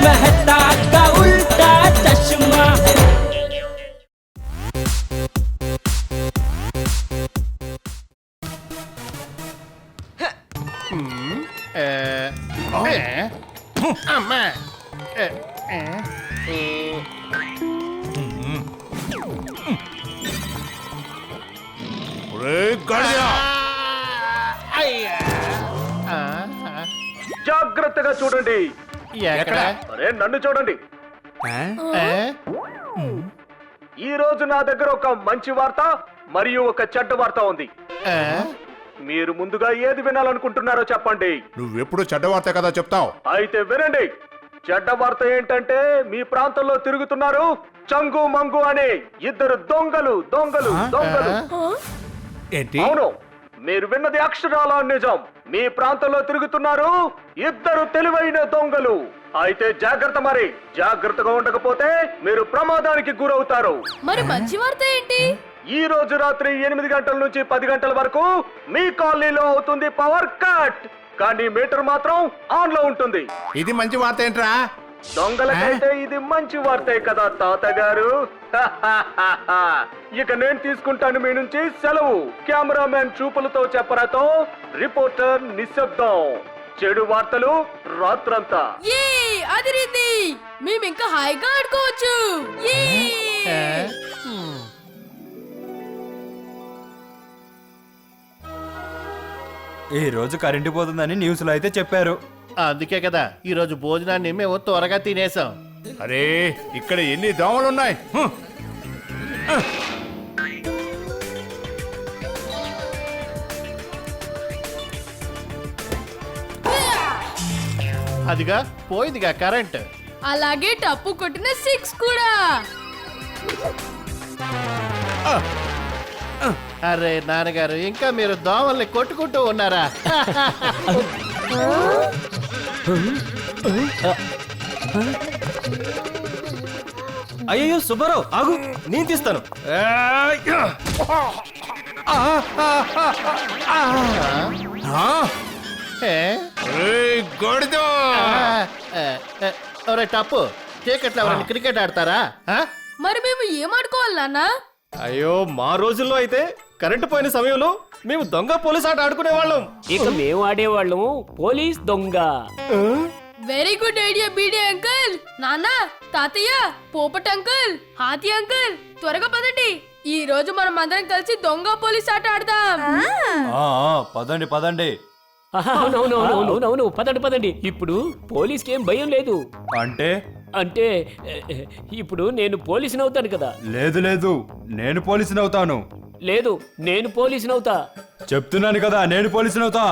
मेहता का उल्टा चश्मा। అమ్మా జాగ్రత్తగా చూడండి. ఎక్కడ? అరే నన్ను చూడండి. ఈ రోజు నా దగ్గర ఒక మంచి వార్త మరియు ఒక చెడ్డ వార్త ఉంది. మీరు ముందుగా ఏది వినాలనుకుంటున్నారో చెప్పండి. నువ్వెప్పుడు చెడ్డవార్త కదా చెప్తావు. అయితే వినండి. చెడ్డ వార్త ఏంటంటే మీ ప్రాంతంలో తిరుగుతున్నారు చంగు మంగు అనే ఇద్దరు దొంగలు. ఏంటి? అవును, మీరు విన్నది అక్షరాల నిజం. మీ ప్రాంతంలో తిరుగుతున్నారు ఇద్దరు తెలివైన దొంగలు. అయితే జాగ్రత్త, మరి జాగ్రత్తగా ఉండకపోతే మీరు ప్రమాదానికి గురవుతారు. మరి మంచి వార్త ఏంటి? ఈ రోజు రాత్రి 8 గంటల నుంచి 10 గంటల వరకు మీ కాలనీలో అవుతుంది పవర్ కట్, కానీ మీటర్ మాత్రం ఆన్ లో ఉంటుంది. ఇది మంచి వార్త ఏంట్రా? దొంగలకైతే ఇది మంచి వార్తే కదా తాతగారు. ఇక నేను తీసుకుంటాను మీ నుంచి సెలవు. కెమెరామెన్ చూపులతో చెప్పరాతో రిపోర్టర్ నిశ్శబ్దం. చెడు వార్తలు రాత్రంతా. అదిరింది, మేము ఇంకా హాయిగా ఆడుకోవచ్చు. ఈ రోజు కరెంటు పోతుందని న్యూస్ లో అయితే చెప్పారు. అందుకే కదా ఈ రోజు భోజనాన్ని మేము త్వరగా తినేసాం. అరే ఇక్కడ ఎన్ని దోమలున్నాయి. అదిగా పోయిందిగా కరెంట్. అలాగే టప్పు కొట్టిన 6 కూడా. అరే నాన్నగారు, ఇంకా మీరు దోమల్ని కొట్టుకుంటూ ఉన్నారా? అయ్యో సుబ్బారావు ఆగు, నేను తీస్తాను. ఒరే టప్పు, చీకట్లో ఎవరైనా క్రికెట్ ఆడతారా? మరి మేము ఏం ఆడుకోవాలి నాన్న? అయ్యో మా రోజుల్లో అయితే కరెంటు పోయిన సమయంలో మేము దొంగ పోలీస్ ఆట ఆడుకునే వాళ్ళం. ఇక మేము ఆడేవాళ్ళం పోలీస్ దొంగ. వెరీ గుడ్ ఐడియా బీడీ అంకుల్. నాన్న, తాతయ్య, పోపట్ అంకుల్, హాతి అంకుల్, త్వరగా పదండి. ఈ రోజు మనం అందరం కలిసి దొంగ పోలీస్ ఆట ఆడదాం. పదండి పదండి. అవునవును, పదండి పదండి. ఇప్పుడు పోలీస్కి ఏం భయం లేదు. అంటే అంటే ఇప్పుడు నేను పోలీసుని అవుతాను కదా. లేదు లేదు, నేను పోలీసుని అవుతాను. లేదు, నేను పోలీసుని అవుతా. చెప్తున్నాను కదా, నేను పోలీసుని అవుతా.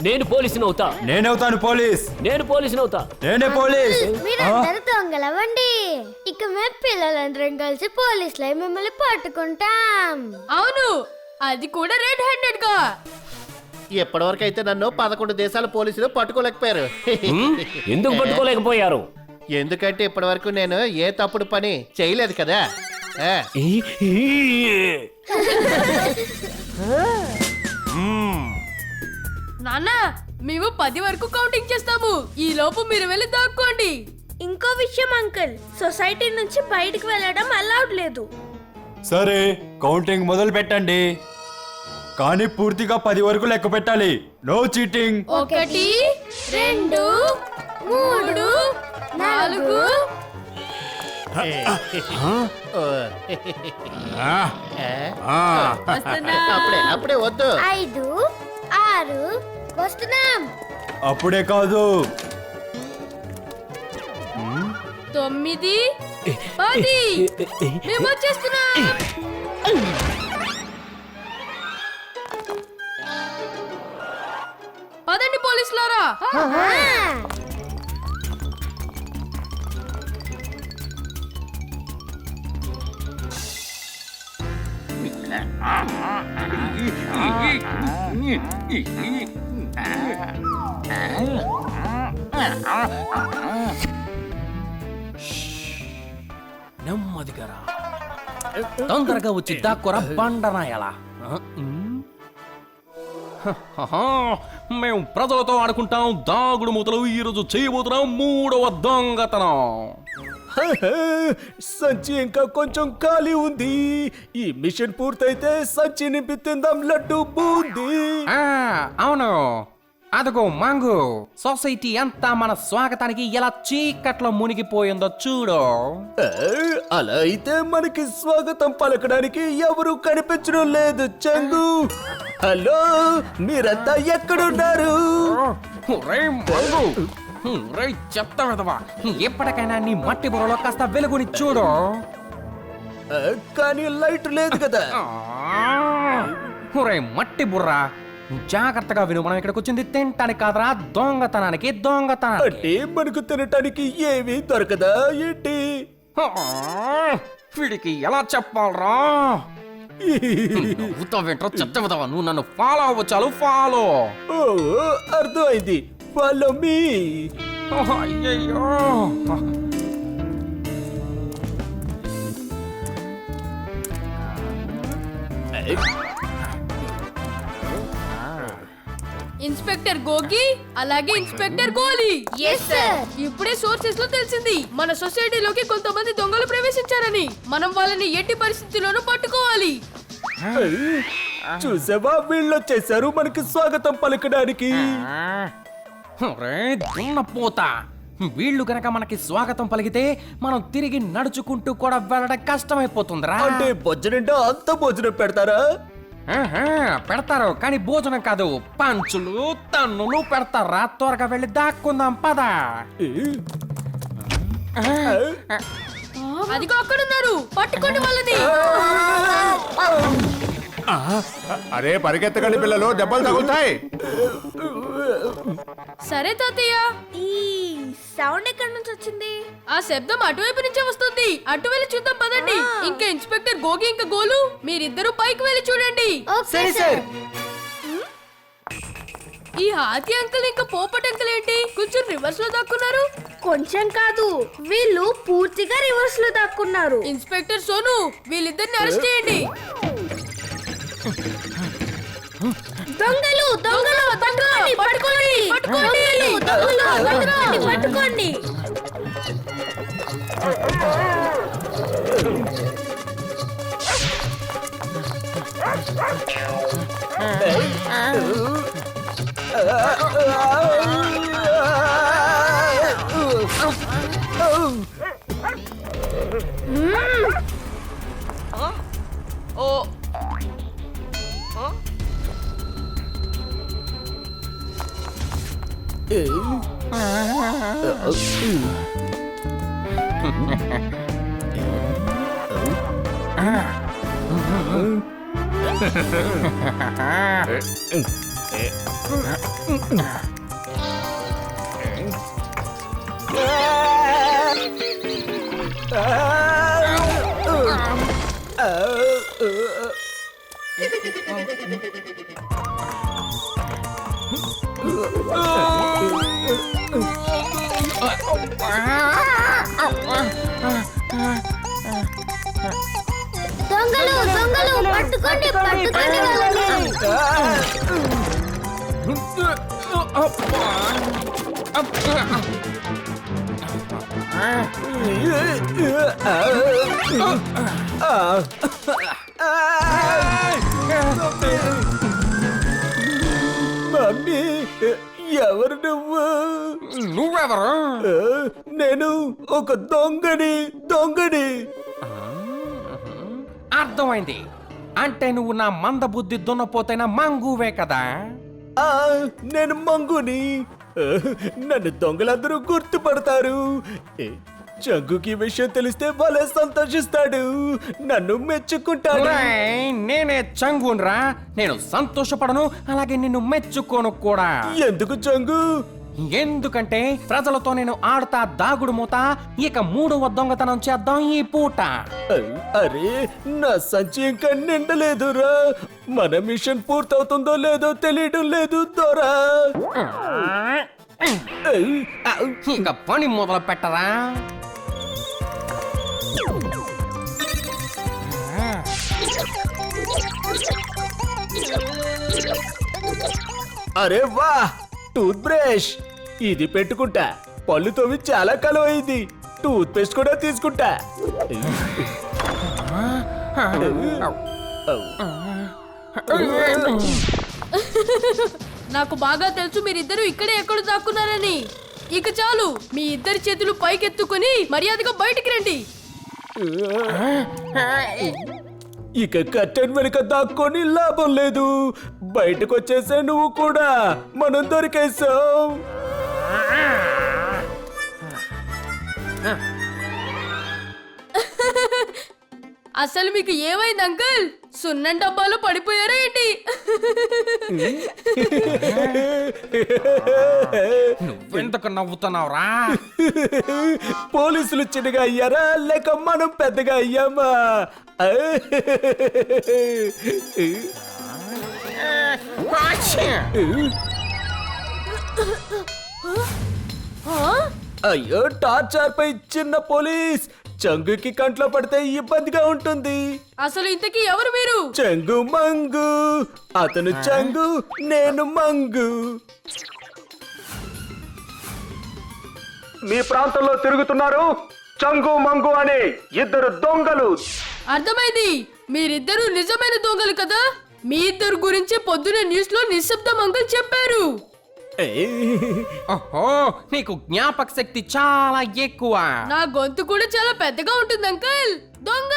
నేను పోలీసుని అవుతా. నేనవుతాను పోలీస్. నేను పోలీసుని అవుతా. నేనే పోలీస్. మీరందరూ దొంగలవండి. ఇక మేము పిల్లలందరం కలిసి పోలీసులై మిమ్మల్ని పట్టుకుంటాం. అవును, అది కూడా రెడ్ హ్యాండెడ్ గా. ఎప్పటివరకు అయితే నన్ను 11 దేశాల పోలీసులు పట్టుకోలేకపోయారు. ఎందుకు పట్టుకోలేకపోయారు? ఎందుకంటే ఇప్పటి వరకు నేను ఏ తప్పుడు పని చేయలేదు కదా. నాన్న, మేము 10 వరకు కౌంటింగ్ చేస్తాము. ఈ లోపు మీరు వెళ్ళి దాక్కోండి. ఇంకో విషయం అంకుల్, సొసైటీ నుంచి బయటికి వెళ్ళడం అలౌడ్ లేదు. సరే, కౌంటింగ్ మొదలు పెట్టండి, కానీ పూర్తిగా 10 వరకు లెక్క పెట్టాలి. No cheating. 1 2 3 4 అప్పుడే వద్దు. 5 6 వస్తున్నాం. అప్పుడే కాదు, 9 10 మేము వచ్చేస్తున్నాం. పదండి పోలీసులారా. నెమ్మదిగా రా, తొందరగా వచ్చి దాక్కురా బండనా ఎలా. మేము ప్రజలతో ఆడుకుంటాం దాగుడు మూతలు. ఈరోజు చేయబోతున్నాం 3వ దొంగతనం. సంచి ఇంకా కొంచెం ఖాళీ ఉంది. ఈ మిషన్ పూర్తయితే సంచి నింపి తిందాం లడ్డు బూంది. అవును, అదిగో మంగు. సొసైటీ అంతా మన స్వాగతానికి ఎలా చీకట్లో మునిగిపోయిందో చూడు. అలా అయితే మనకి స్వాగతం పలకడానికి ఎవరు కనిపించడం లేదు చంగు. హలో, మీరంతా ఎక్కడున్నారు? చెత్త విధవా, ఎప్పటికైనా నీ మట్టి బుర్రలో కాస్త వెలుగుని చూడు. కానీ లైట్ లేదు కదా. మట్టి బుర్రా, జాగ్రత్తగా విను. మనం ఇక్కడికి వచ్చింది తినటానికి కాదురా, దొంగతనానికి. అంటే మనకు తినటానికి ఏమీ దొరకదా ఏంటి? వీడికి ఎలా చెప్పాలరా? వింటో చెత్త విధవా, నువ్వు నన్ను ఫాలో అవ్వచ్చాలు. ఫాలో. ఓ, అర్థమైంది. Follow me. అయ్యయ్యో, ఇన్స్పెక్టర్ గోగి అలాగే ఇన్స్పెక్టర్ గోలీ. ఇప్పుడే సోర్సెస్ లో తెలిసింది మన సొసైటీలోకి కొంతమంది దొంగలు ప్రవేశించారని. మనం వాళ్ళని ఎట్టి పరిస్థితుల్లోనూ పట్టుకోవాలి. చూసావా, వీళ్ళు వచ్చేసారు మనకి స్వాగతం పలకడానికి. దున్నపోతా, వీళ్ళు గనక మనకి స్వాగతం పలికితే మనం తిరిగి నడుచుకుంటూ కూడా వెళ్ళడం కష్టమైపోతుందిరా. అంటే భోజనంటే అంత భోజనం పెడతారా? పెడతారు, కానీ భోజనం కాదు, పంచులు తన్నులు పెడతారా. త్వరగా వెళ్ళి దాక్కుందాం పద. అదిగో అక్కడున్నారు, పట్టుకోండి వాళ్ళని. అరే పరిగెత్తకండి పిల్లలు, దెబ్బలు తగులుతాయి. సరే తాతయ్య. ఈ సౌండ్ ఎక్కడి నుంచి వచ్చింది? ఆ శబ్దం అటువైపు నుంచే వస్తుంది. అటు వెళ్ళి చూద్దాం పదండి. ఇంకా ఇన్స్పెక్టర్ గోగి ఇంకా గోలు, మీరిద్దరూ పైకి వెళ్ళి చూడండి. సరే సార్. ఈ హాతి అంకుల్ ఇంకా పోపట్ అంకుల్ ఏంటి కొంచెం రివర్స్ లో దాక్కున్నారు? కొంచెం కాదు, వీళ్ళు పూర్తిగా రివర్స్ లో దాక్కున్నారు. ఇన్స్పెక్టర్ సోను, వీళ్ళిద్దరిని అరెస్ట్ చేయండి. దొంగలు దొంగలు పట్టుకోండి పట్టుకోండి దొంగలు దొంగలు పట్టుకోండి పట్టుకోండి. దొంగలు దొంగలు పట్టుకోండి పట్టుకోండి వాళ్ళని. మమ్మీ, ఎవరు నువ్వు? నువ్వెవరు? నేను ఒక దొంగని. అర్థమైంది. అంటే నువ్వు నా మంద బుద్ధి దున్నపోతైన మంగువే కదా? నేను మంగుని. నన్ను దొంగలందరూ గుర్తుపడతారు. చంగుకి విషయం తెలిస్తే భలే సంతోషిస్తాడు, నన్ను మెచ్చుకుంటాడు. ఒరేయ్, నేనే చంగున్రా. నేను సంతోషపడను, అలాగే నిన్ను మెచ్చుకోను కూడా. ఎందుకు చంగు? ఎందుకంటే ప్రజలతో నేను ఆడతా దాగుడు మూత. ఇక 3వ దొంగతనం చేద్దాం ఈ పూట. అరే, నా సంచి ఇంకా నిండలేదురా. మన మిషన్ పూర్తవుతుందో లేదో తెలియడం లేదు దొరా. ఇక పని మొదలు పెట్టరా. అరే వా టూత్ బ్రష్ ఇది పెట్టుకుంటా పళ్ళు తోవి చాలా కాలం అయింది టూత్ పేస్ట్ కూడా తీసుకుంటా నాకు బాగా తెలుసు మీరిద్దరు ఇక్కడే ఎక్కడ దాక్కున్నారని. ఇక చాలు, మీ ఇద్దరి చేతులు పైకెత్తుకుని మర్యాదగా బయటికి రండి. ఇక కట్టెన్ వెనుక దాక్కొని లాభం లేదు, బయటకు వచ్చేసా నువ్వు కూడా, మనం దొరికేసాం. అసలు మీకు ఏమైంది అంకుల్? సున్నం డబ్బాలో పడిపోయారా ఏంటి? నువ్వెందుకు నవ్వుతున్నావురా? పోలీసులు చిన్నగా అయ్యారా లేక మనం పెద్దగా అయ్యామా? అయ్యో టార్చర్ పై చిన్న పోలీస్ చంగుకి కంట్లో పడితే ఇబ్బందిగా ఉంటుంది. అసలు ఇంతకీ ఎవరు మీరు? చంగు మంగు, అతను చంగు నేను మంగు. మీ ప్రాంతంలో తిరుగుతున్నారు చంగు మంగు అనే ఇద్దరు దొంగలు. అర్థమైంది, మీరిద్దరు నిజమైన దొంగలు కదా. మీ ఇద్దరు గురించి పొద్దున న్యూస్ లో నిశ్శబ్దం అంకుల్ చెప్పారు. ఓహో, నీకు జ్ఞాపక శక్తి చాలా ఎక్కువ. నా గొంతు కూడా చాలా పెద్దగా ఉంటుంది అంకుల్. దొంగ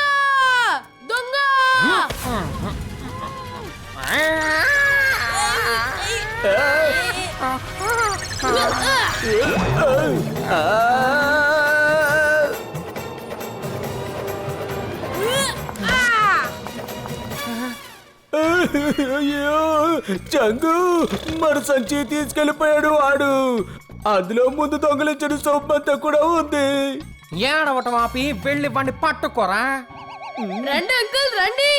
దొంగ అయ్యో చంగు మన సంచి తీసుకెళ్లిపోయాడు వాడు. అందులో ముందు దొంగలించిన సొమ్మంతా కూడా ఉంది. ఏడవటం ఆపి వెళ్ళి వాడిని పట్టుకోరా. రండి అంకుల్ రండి.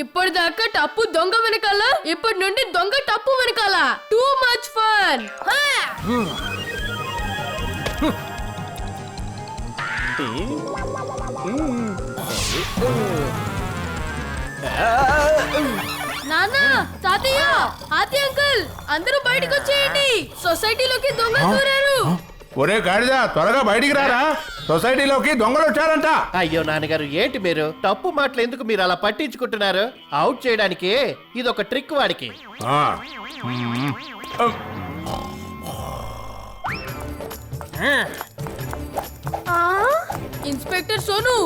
ఇప్పటిదాకా టప్పు దొంగ వెనకాల, ఇప్పటి నుండి దొంగ టప్పు వెనకాల. Too much fun. నాన్న, తాతయ్య, ఆతి అంకుల్ అందరూ బయటకు వచ్చేయండి. సొసైటీలోకి దొంగ దూరారు. ఒరే గాడిద త్వరగా బయటికి రారా, సొసైటీలోకి దొంగలు వచ్చారంట. అయ్యో నాన్నగారు ఏంటి మీరు తప్పు మాటలు ఎందుకు మీరు అలా పట్టించుకుంటున్నారు? అవుట్ చేయడానికి ఇదొక ట్రిక్ వాడికి. ఆ. ఇన్స్పెక్టర్ సోను,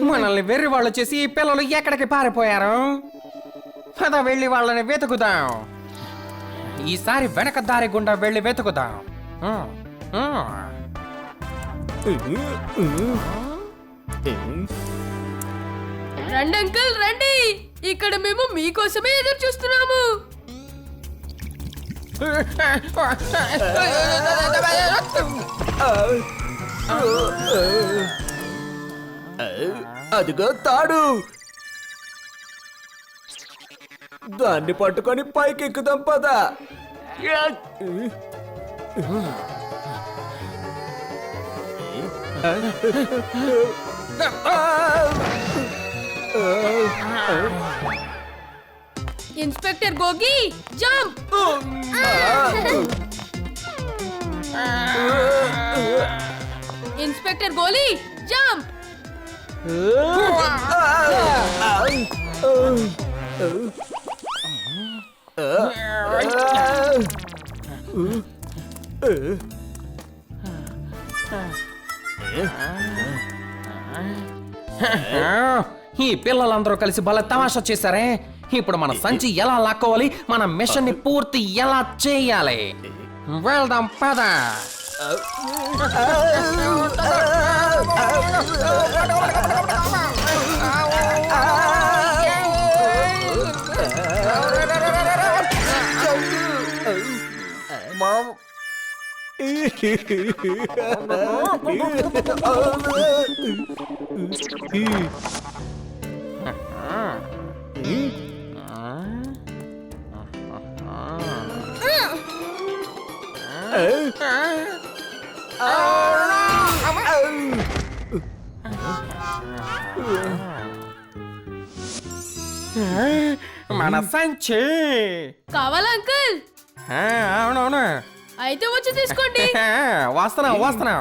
మనల్ని వెర్రి వాళ్ళు చేసి ఈ పిల్లలు ఎక్కడికి పారిపోయారు? పద వెళ్ళి వాళ్ళని వెతుకుదాం. ఈసారి వెనక దారి గుండా వెళ్ళి వెతుకుదాం. రండి అంకుల్ రండి. ఇక్కడ మేము మీకోసమే ఎదురు చూస్తున్నాము. అదిగో తాడు, దాన్ని పట్టుకొని పైకి ఎక్కుదాం పద. Inspector Gogi jump. Inspector Goli jump. ఈ పిల్లలందరూ కలిసి భలే తమాషా చేశారే. ఇప్పుడు మన సంచి ఎలా లాక్కోవాలి, మన మిషన్ ని పూర్తి ఎలా చేయాలి? వెళ్దాం పద. మన సంచి. కావాలా అంకుల్? అవునవును. అయితే వచ్చి తీసుకోండి. వస్తున్నా.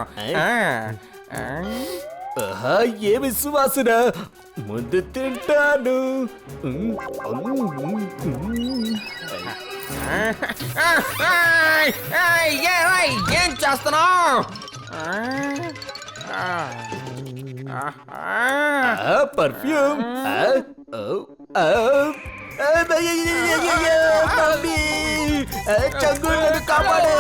ఏమి సువాసన, ముందు తింటాను. ఏం చేస్తున్నావు? పర్ఫ్యూమ్. చంగు నన్ను కాపాడు.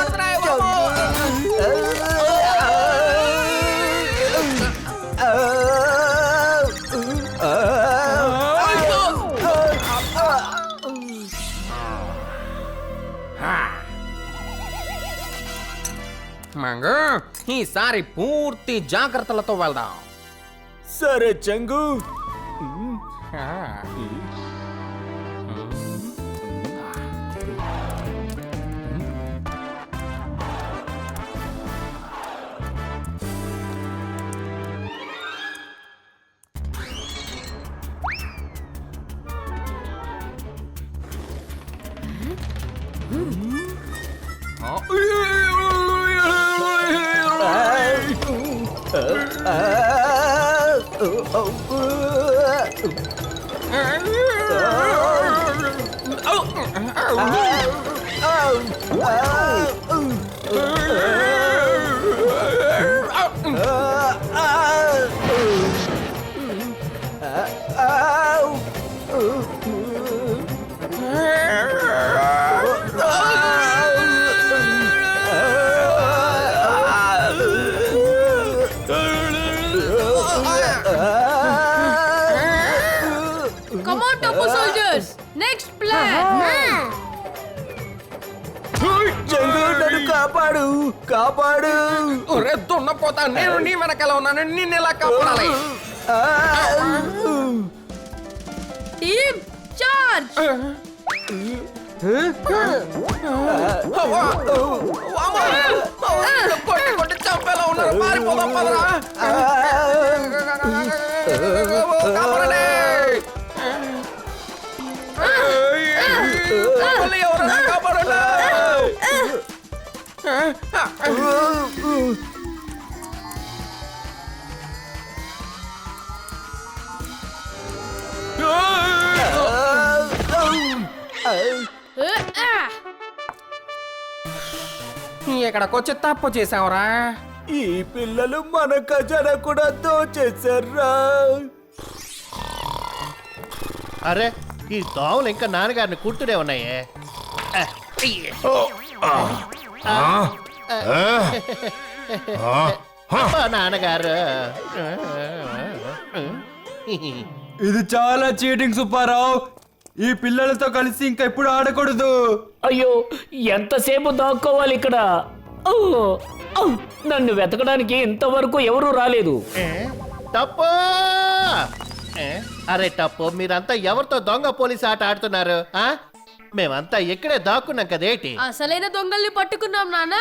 మంగు, ఈసారి పూర్తి జాగ్రత్తలతో వెళ్దాం. సరే చంగు. Come on, Topo soldiers. Next plan. చంగు నన్ను కాపాడు, కాపాడు. ఒరే దున్నపోతా, నేను నీ వెనకాల ఉన్నాను, నిన్ను ఎలా కాపాడాలి? Team charge. కొట్టి చంపేలా ఉన్నారు, పారిపోదాం పదరా. కాపాడండి. మళ్ళీ ఎవరైనా కాపాడండి. ఇక్కడికొచ్చి తప్పు చేసావురా. ఈ పిల్లలు మన ఖజానా కూడా దోచేశారా? అరే, ఈ దోమలు ఇంకా నాన్నగారిని కుడుతూనే ఉన్నాయే. అబ్బా, నాన్నగారు. ఇది చాలా చీటింగ్ సుబ్బారావు. ఈ పిల్లలతో కలిసి ఇంకా ఎప్పుడు ఆడకూడదు. అయ్యో, ఎంతసేపు దాక్కోవాలి ఇక్కడ? ఓ, ఔ, నన్ను వెతకడానికి ఇంతవరకు ఎవరూ రాలేదు. టప్పు! అరే టప్పు, మీరంతా ఎవరితో దొంగ పోలీస్ ఆట ఆడుతున్నారు? మేమంతా ఇక్కడే దాక్కున్నాం కదేటి. అసలైన దొంగల్ని పట్టుకున్నాం నాన్న.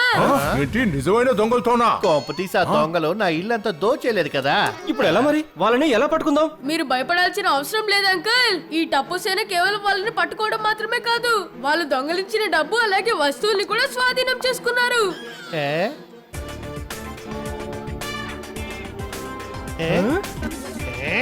ఏంటి నిజమైన దొంగలతోనా? కోంపతీసా దొంగలు నా ఇల్లంతా దోచేయలేదు కదా. ఇప్పుడు ఎలా మరి? వాళ్ళని ఎలా పట్టుకుందాం? మీరు భయపడాల్సిన అవసరం లేదు అంకుల్. ఈ టప్పు సేన కేవలం వాళ్ళని పట్టుకోవడం మాత్రమే కాదు, వాళ్ళు దొంగలించిన డబ్బు అలాగే వస్తువుల్ని కూడా స్వాధీనం చేసుకున్నారు. ఏ? ఏ? ఏ?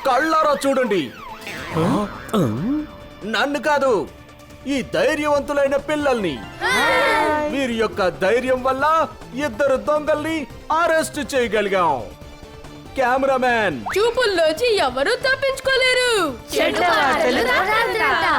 కళ్ళారా చూడండి. నన్ను కాదు, ఈ ధైర్యవంతులైన పిల్లల్ని. వీరి యొక్క ధైర్యం వల్ల 2 దొంగల్ని అరెస్ట్ చేయగలిగాం. కెమెరామ్యాన్, చూపుల్లోంచి ఎవరూ తప్పించుకోలేరు. చెడ్డ వార్తలు రాత్రంతా.